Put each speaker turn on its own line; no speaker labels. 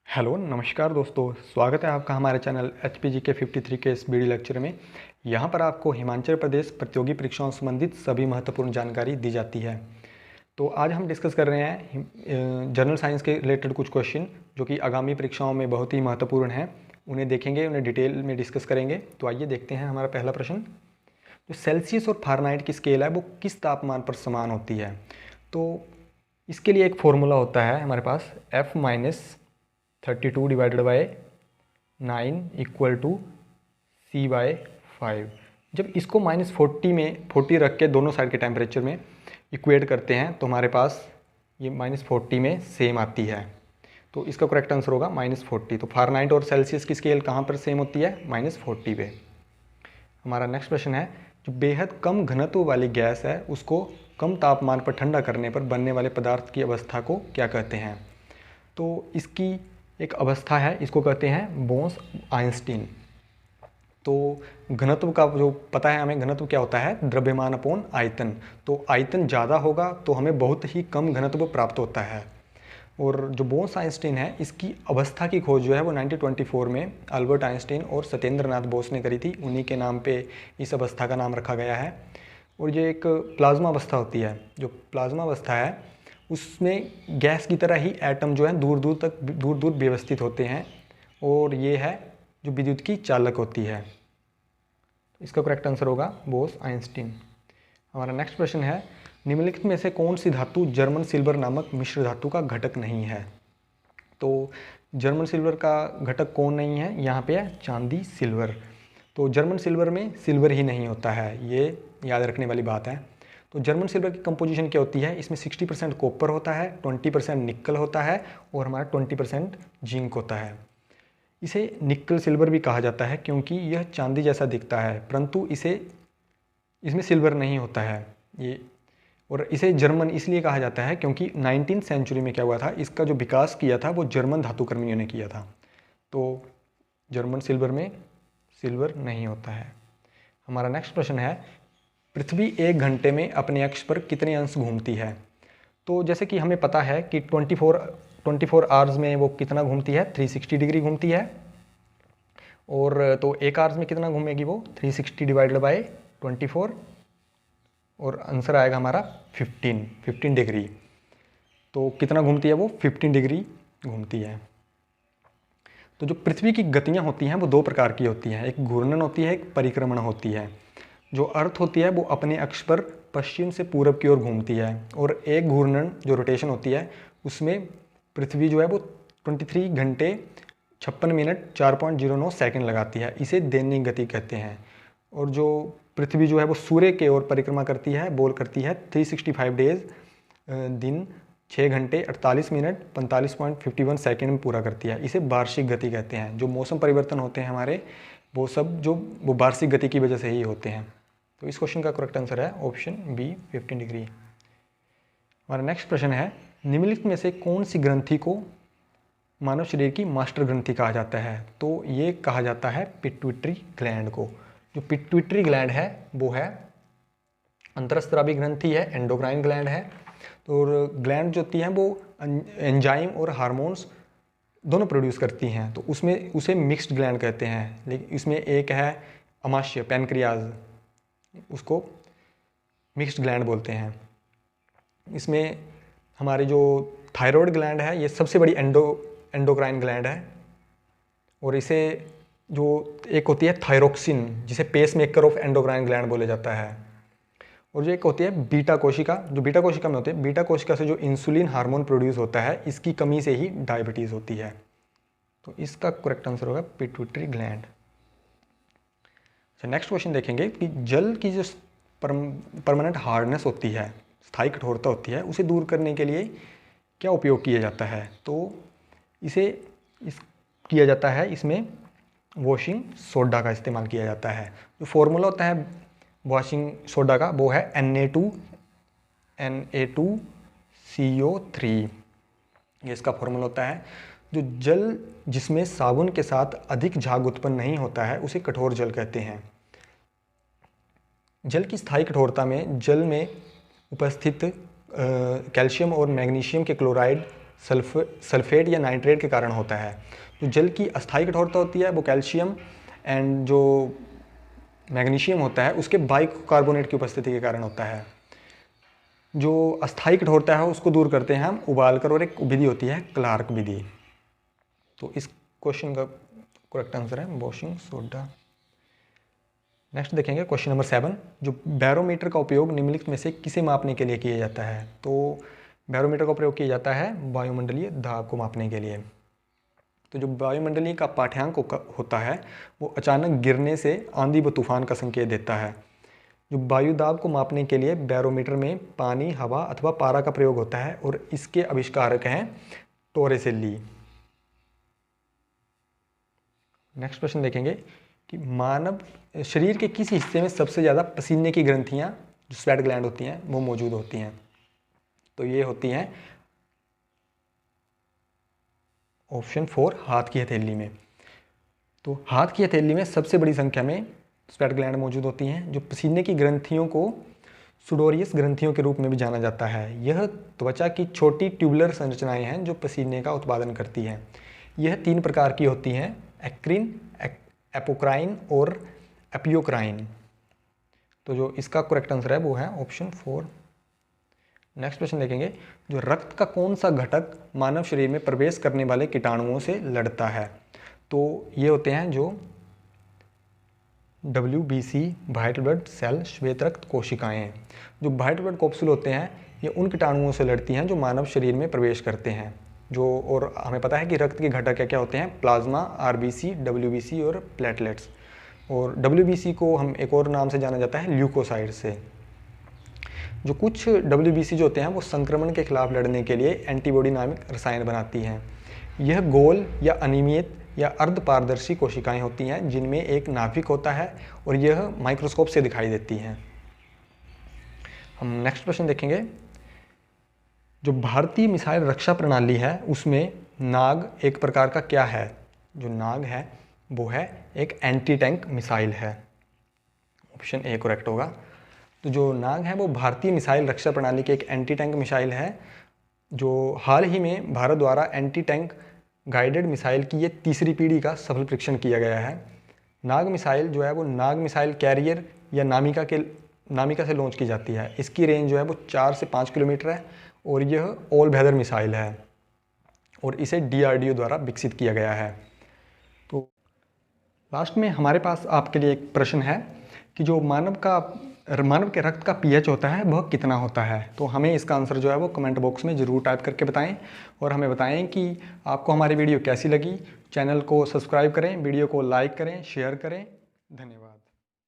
Hello नमस्कार दोस्तों, स्वागत है आपका हमारे चैनल HPG के 53 के इस वीडियो लेक्चर में। यहाँ पर आपको हिमाचल प्रदेश प्रतियोगी परीक्षाओं संबंधित सभी महत्वपूर्ण जानकारी दी जाती है। तो आज हम डिस्कस कर रहे हैं जनरल साइंस के रिलेटेड कुछ क्वेश्चन जो कि आगामी परीक्षाओं में बहुत ही महत्वपूर्ण हैं। उन्हें देखेंगे, उन्हें डिटेल में डिस्कस करेंगे। तो आइए देखते हैं हमारा पहला प्रश्न। जो सेल्सियस और फ़ारेनहाइट की स्केल है वो किस तापमान पर समान होती है? तो इसके लिए एक फॉर्मूला होता है हमारे पास, F-32 divided by 9 equal to C/5। जब इसको -40 में 40 रख के दोनों साइड के टेम्परेचर में इक्वेट करते हैं तो हमारे पास ये -40 में सेम आती है। तो इसका करेक्ट आंसर होगा -40। तो फ़ारेनहाइट और सेल्सियस की स्केल कहाँ पर सेम होती है? -40 पे। हमारा नेक्स्ट प्रश्न है, जो बेहद कम घनत्व वाली गैस है उसको कम तापमान पर ठंडा करने पर बनने वाले पदार्थ की अवस्था को क्या कहते हैं? तो इसकी एक अवस्था है, इसको कहते हैं बोस-आइंस्टीन। तो घनत्व का जो पता है हमें, घनत्व क्या होता है? द्रव्यमान अपॉन आयतन। तो आयतन ज़्यादा होगा तो हमें बहुत ही कम घनत्व प्राप्त होता है। और जो बोस-आइंस्टीन है, इसकी अवस्था की खोज जो है वो 1924 में अल्बर्ट आइंस्टीन और सत्येंद्रनाथ बोस ने करी थी। उन्हीं के नाम पे इस अवस्था का नाम रखा गया है। और ये एक प्लाज्मा अवस्था होती है। जो प्लाज्मा अवस्था है उसमें गैस की तरह ही एटम जो है दूर दूर व्यवस्थित होते हैं, और ये है जो विद्युत की चालक होती है। इसका करेक्ट आंसर होगा बोस-आइंस्टीन। हमारा नेक्स्ट प्रश्न है, निम्नलिखित में से कौन सी धातु जर्मन सिल्वर नामक मिश्र धातु का घटक नहीं है? तो जर्मन सिल्वर का घटक कौन नहीं है? यहाँ पे है चांदी सिल्वर। तो जर्मन सिल्वर में सिल्वर ही नहीं होता है, ये याद रखने वाली बात है। तो जर्मन सिल्वर की कंपोजिशन क्या होती है? इसमें 60% कॉपर होता है, 20% निकल होता है और हमारा 20% जिंक होता है। इसे निकल सिल्वर भी कहा जाता है क्योंकि यह चांदी जैसा दिखता है, परंतु इसमें सिल्वर नहीं होता है ये। और इसे जर्मन इसलिए कहा जाता है क्योंकि 19th सेंचुरी में क्या हुआ था, इसका जो विकास किया था वो जर्मन धातुकर्मियों ने किया था। तो जर्मन सिल्वर में सिल्वर नहीं होता है। हमारा नेक्स्ट प्रश्न है, पृथ्वी 1 घंटे में अपने अक्ष पर कितने अंश घूमती है? तो जैसे कि हमें पता है कि 24 आवर्स में वो कितना घूमती है? 360 डिग्री घूमती है। और तो 1 आवर्स में कितना घूमेगी वो? 360 डिवाइडेड बाय 24, और आंसर आएगा हमारा 15 डिग्री। तो कितना घूमती है वो? 15 डिग्री घूमती है। तो जो पृथ्वी की गतियाँ होती हैं वो 2 प्रकार की होती हैं, एक घूर्णन होती है, एक परिक्रमण होती है। जो अर्थ होती है वो अपने अक्ष पर पश्चिम से पूरब की ओर घूमती है, और एक घूर्णन जो रोटेशन होती है उसमें पृथ्वी जो है वो 23 घंटे 56 मिनट 4.09 सेकंड लगाती है। इसे दैनिक गति कहते हैं। और जो पृथ्वी जो है वो सूर्य के ओर परिक्रमा करती है, बोल करती है 365 डेज दिन 6 घंटे 48 मिनट 45.51 सेकेंड में पूरा करती है। इसे वार्षिक गति कहते हैं। जो मौसम परिवर्तन होते हैं हमारे, वो सब जो वो वार्षिक गति की वजह से ही होते हैं। तो इस क्वेश्चन का करेक्ट आंसर है ऑप्शन बी, 15 डिग्री। हमारा नेक्स्ट प्रश्न है, निम्नलिखित में से कौन सी ग्रंथि को मानव शरीर की मास्टर ग्रंथि कहा जाता है? तो ये कहा जाता है पिट्यूटरी ग्लैंड को। जो पिट्यूटरी ग्लैंड है वो है अंतरस्रावी ग्रंथि है, एंडोक्राइन ग्लैंड है। तो ग्लैंड जो होती हैं वो एंजाइम और हार्मोन्स दोनों प्रोड्यूस करती हैं, तो उसमें उसे मिक्स्ड ग्लैंड कहते हैं। लेकिन इसमें एक है अमाशय, पैनक्रियाज, उसको मिक्स्ड ग्लैंड बोलते हैं। इसमें हमारे जो थायराइड ग्लैंड है ये सबसे बड़ी एंडोक्राइन ग्लैंड है। और इसे जो एक होती है थायरोक्सिन, जिसे pacemaker of endocrine gland बोला जाता है। और जो एक होती है बीटा कोशिका, जो बीटा कोशिका में होती है, बीटा कोशिका से जो इंसुलिन हार्मोन प्रोड्यूस होता है, इसकी कमी से ही डायबिटीज़ होती है। तो इसका करेक्ट आंसर होगा पिट्यूटरी ग्लैंड। अच्छा, नेक्स्ट क्वेश्चन देखेंगे कि जल की जो परमानेंट हार्डनेस होती है, स्थायी कठोरता होती है, उसे दूर करने के लिए क्या उपयोग किया जाता है? तो किया जाता है, इसमें वॉशिंग सोडा का इस्तेमाल किया जाता है। जो फॉर्मूला होता है वॉशिंग सोडा का वो है Na2CO3, ये इसका फॉर्मूला होता है। जो जल जिसमें साबुन के साथ अधिक झाग उत्पन्न नहीं होता है उसे कठोर जल कहते हैं। जल की स्थायी कठोरता में जल में उपस्थित कैल्शियम और मैग्नीशियम के क्लोराइड सल्फेट या नाइट्रेट के कारण होता है। जो जल की अस्थायी कठोरता होती है वो कैल्शियम एंड जो मैग्नीशियम होता है उसके बाइकार्बोनेट की उपस्थिति के कारण होता है। जो अस्थायी कठोरता है उसको दूर करते हैं हम उबालकर, और एक विधि होती है क्लार्क विधि। तो इस क्वेश्चन का करेक्ट आंसर है वॉशिंग सोडा। नेक्स्ट देखेंगे क्वेश्चन नंबर 7। जो बैरोमीटर का उपयोग निम्नलिखित में से किसे मापने के लिए किया जाता है? तो बैरोमीटर का प्रयोग किया जाता है वायुमंडलीय दाब को मापने के लिए। तो जो वायुमंडलीय का पाठ्यांक होता है वो अचानक गिरने से आंधी व तूफान का संकेत देता है। जो वायु दाब को मापने के लिए बैरोमीटर में पानी, हवा अथवा पारा का प्रयोग होता है और इसके आविष्कारक हैं टोरेसेल्ली। नेक्स्ट प्रश्न देखेंगे कि मानव शरीर के किस हिस्से में सबसे ज़्यादा पसीने की ग्रंथियाँ जो स्वेट ग्लैंड होती हैं वो मौजूद होती हैं? तो ये होती हैं ऑप्शन 4 हाथ की हथेली में। तो हाथ की हथेली में सबसे बड़ी संख्या में स्वेट ग्लैंड मौजूद होती हैं। जो पसीने की ग्रंथियों को सुडोरियस ग्रंथियों के रूप में भी जाना जाता है। यह त्वचा की छोटी ट्यूबुलर संरचनाएं हैं जो पसीने का उत्पादन करती हैं। यह 3 प्रकार की होती हैं, एक्रिन, एपोक्राइन और एपियोक्राइन। तो जो इसका करेक्ट आंसर है वो है ऑप्शन 4। नेक्स्ट क्वेश्चन देखेंगे, जो रक्त का कौन सा घटक मानव शरीर में प्रवेश करने वाले कीटाणुओं से लड़ता है? तो ये होते हैं जो WBC व्हाइट ब्लड सेल श्वेत रक्त कोशिकाएं। जो व्हाइट ब्लड कैप्सूल होते हैं ये उन कीटाणुओं से लड़ती हैं जो मानव शरीर में प्रवेश करते हैं। जो और हमें पता है कि रक्त के घटक क्या क्या होते हैं, प्लाज्मा, RBC, WBC और प्लेटलेट्स। और WBC को हम एक और नाम से जाना जाता है ल्यूकोसाइड से। जो कुछ WBC जो होते हैं वो संक्रमण के खिलाफ लड़ने के लिए एंटीबॉडी नामक रसायन बनाती हैं। यह गोल या अनियमित या अर्ध पारदर्शी कोशिकाएं होती हैं जिनमें एक नाभिक होता है और यह माइक्रोस्कोप से दिखाई देती हैं। हम नेक्स्ट प्रश्न देखेंगे, जो भारतीय मिसाइल रक्षा प्रणाली है उसमें नाग एक प्रकार का क्या है? जो नाग है वो है एक एंटी टैंक मिसाइल है। ऑप्शन ए करेक्ट होगा। तो जो नाग है वो भारतीय मिसाइल रक्षा प्रणाली के एक एंटी टैंक मिसाइल है जो हाल ही में भारत द्वारा एंटी टैंक गाइडेड मिसाइल की ये तीसरी पीढ़ी का सफल परीक्षण किया गया है। नाग मिसाइल जो है वो नाग मिसाइल कैरियर या नामिका से लॉन्च की जाती है। इसकी रेंज जो है वो 4 से 5 किलोमीटर है और यह ऑल वेदर मिसाइल है और इसे DRDO द्वारा विकसित किया गया है। तो लास्ट में हमारे पास आपके लिए एक प्रश्न है कि जो मानव के रक्त का pH होता है वह कितना होता है? तो हमें इसका आंसर जो है वो कमेंट बॉक्स में ज़रूर टाइप करके बताएं और हमें बताएं कि आपको हमारी वीडियो कैसी लगी। चैनल को सब्सक्राइब करें, वीडियो को लाइक करें, शेयर करें। धन्यवाद।